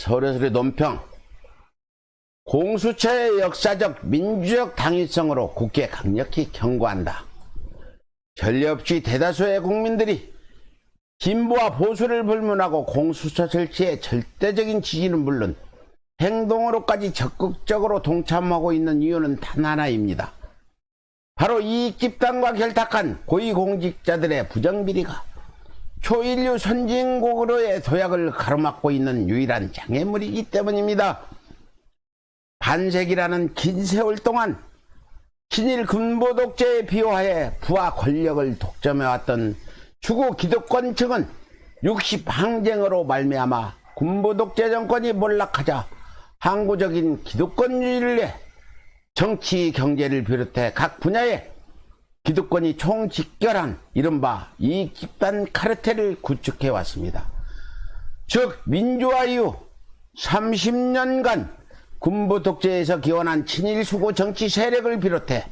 서울의 논평. 공수처의 역사적 민주적 당위성으로 국회에 강력히 경고한다. 전례 없이 대다수의 국민들이 진보와 보수를 불문하고 공수처 설치에 절대적인 지지는 물론 행동으로까지 적극적으로 동참하고 있는 이유는 단 하나입니다. 바로 이익집단과 결탁한 고위공직자들의 부정비리가 초인류 선진국으로의 도약을 가로막고 있는 유일한 장애물이기 때문입니다. 반세기라는 긴 세월 동안 친일 군부 독재의 비호하에 부와 권력을 독점해왔던 추구 기득권층은 60항쟁으로 말미암아 군부 독재 정권이 몰락하자 항구적인 기득권주의를 내 정치, 경제를 비롯해 각 분야에 기득권이 총집결한 이른바 이익집단 카르텔을 구축해 왔습니다. 즉 민주화 이후 30년간 군부 독재에서 기원한 친일 수구 정치 세력을 비롯해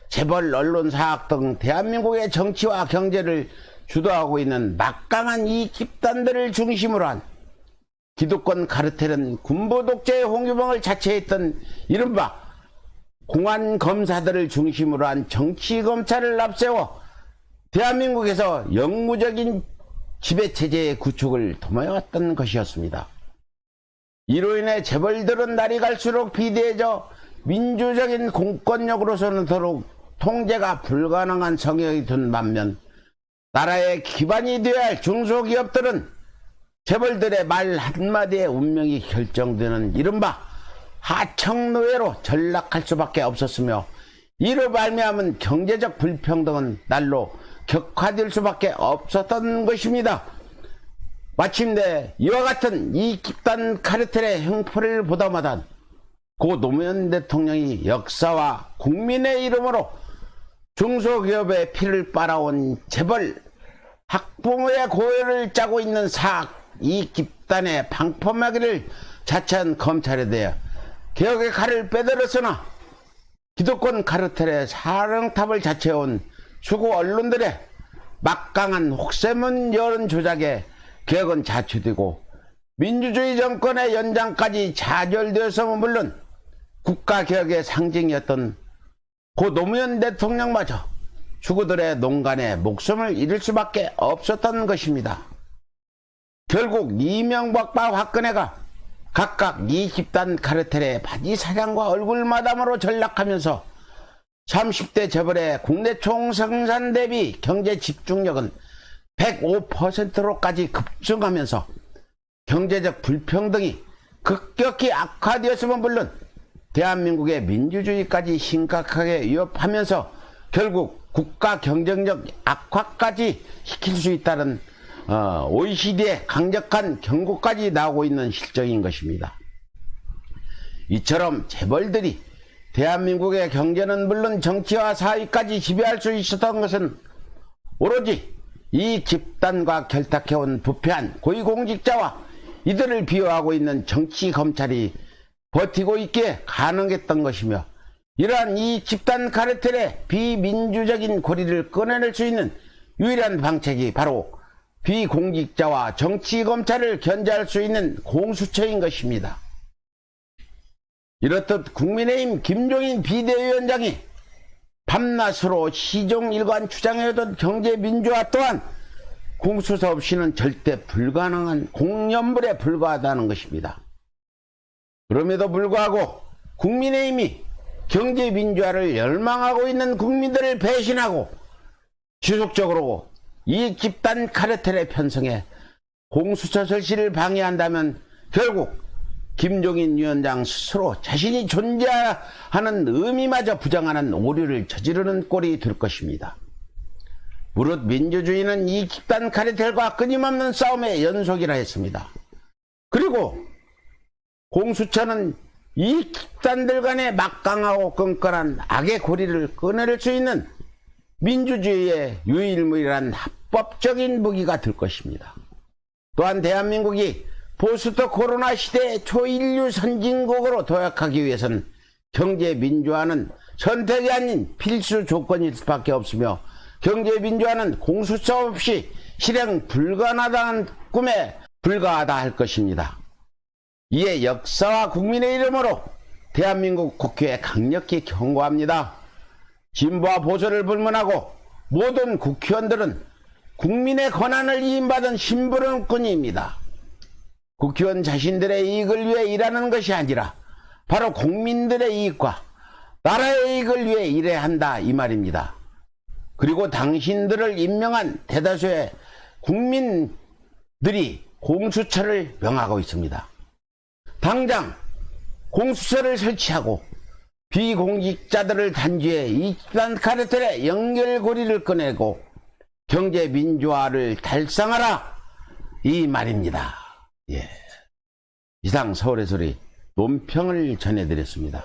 재벌, 언론, 사학 등 대한민국의 정치와 경제를 주도하고 있는 막강한 이익집단들을 중심으로 한 기득권 카르텔은 군부 독재의 홍유병을 자처했던 이른바 공안검사들을 중심으로 한 정치검찰을 앞세워 대한민국에서 영구적인 지배체제의 구축을 도모해왔던 것이었습니다. 이로 인해 재벌들은 날이 갈수록 비대해져 민주적인 공권력으로서는 더욱 통제가 불가능한 성격이 든 반면 나라의 기반이 되어야 할 중소기업들은 재벌들의 말 한마디에 운명이 결정되는 이른바 하청노예로 전락할 수밖에 없었으며 이로 말미암은 경제적 불평등은 날로 격화될 수밖에 없었던 것입니다. 마침내 이와 같은 이 집단 카르텔의 형포를 보다마다 고 노무현 대통령이 역사와 국민의 이름으로 중소기업의 피를 빨아온 재벌 학부모의 고열을 짜고 있는 사학 이 집단의 방패막이를 자처한 검찰에 대해 개혁의 칼을 빼들었으나 기득권 카르텔의 사령탑을 자처해온 수구 언론들의 막강한 혹세문 여론 조작에 개혁은 자초되고 민주주의 정권의 연장까지 좌절되어서는 물론 국가개혁의 상징이었던 고 노무현 대통령마저 수구들의 농간에 목숨을 잃을 수밖에 없었던 것입니다. 결국 이명박과 박근혜가 각각 이 집단 카르텔의 바지사장과 얼굴마담으로 전락하면서 30대 재벌의 국내 총생산 대비 경제 집중력은 105%로까지 급증하면서 경제적 불평등이 급격히 악화되었으면 물론 대한민국의 민주주의까지 심각하게 위협하면서 결국 국가 경쟁력 악화까지 시킬 수 있다는 OECD의 강력한 경고까지 나오고 있는 실정인 것입니다. 이처럼 재벌들이 대한민국의 경제는 물론 정치와 사회까지 지배할 수 있었던 것은 오로지 이 집단과 결탁해온 부패한 고위공직자와 이들을 비호하고 있는 정치검찰이 버티고 있기에 가능했던 것이며 이러한 이 집단 카르텔의 비민주적인 고리를 끊어낼 수 있는 유일한 방책이 바로 비공직자와 정치검찰을 견제할 수 있는 공수처인 것입니다. 이렇듯 국민의힘 김종인 비대위원장이 밤낮으로 시종일관 주장해오던 경제민주화 또한 공수처 없이는 절대 불가능한 공연불에 불과하다는 것입니다. 그럼에도 불구하고 국민의힘이 경제민주화를 열망하고 있는 국민들을 배신하고 지속적으로 이 집단 카르텔에 편성해 공수처 설치를 방해한다면 결국 김종인 위원장 스스로 자신이 존재하는 의미마저 부정하는 오류를 저지르는 꼴이 될 것입니다. 무릇 민주주의는 이 집단 카르텔과 끊임없는 싸움의 연속이라 했습니다. 그리고 공수처는 이 집단들 간의 막강하고 끈끈한 악의 고리를 끊어낼 수 있는 민주주의의 유일무이한 합법적인 무기가 될 것입니다. 또한 대한민국이 포스트 코로나 시대의 초인류 선진국으로 도약하기 위해서는 경제 민주화는 선택이 아닌 필수 조건일 수밖에 없으며 경제 민주화는 공수처 없이 실행 불가능하다는 꿈에 불과하다 할 것입니다. 이에 역사와 국민의 이름으로 대한민국 국회에 강력히 경고합니다. 진보와 보수를 불문하고 모든 국회의원들은 국민의 권한을 위임받은 심부름꾼입니다. 국회의원 자신들의 이익을 위해 일하는 것이 아니라 바로 국민들의 이익과 나라의 이익을 위해 일해야 한다 이 말입니다. 그리고 당신들을 임명한 대다수의 국민들이 공수처를 명하고 있습니다. 당장 공수처를 설치하고 비공직자들을 단죄해 이 집단 카르텔의 연결고리를 꺼내고 경제 민주화를 달성하라 이 말입니다. 예. 이상 서울의 소리 논평을 전해드렸습니다.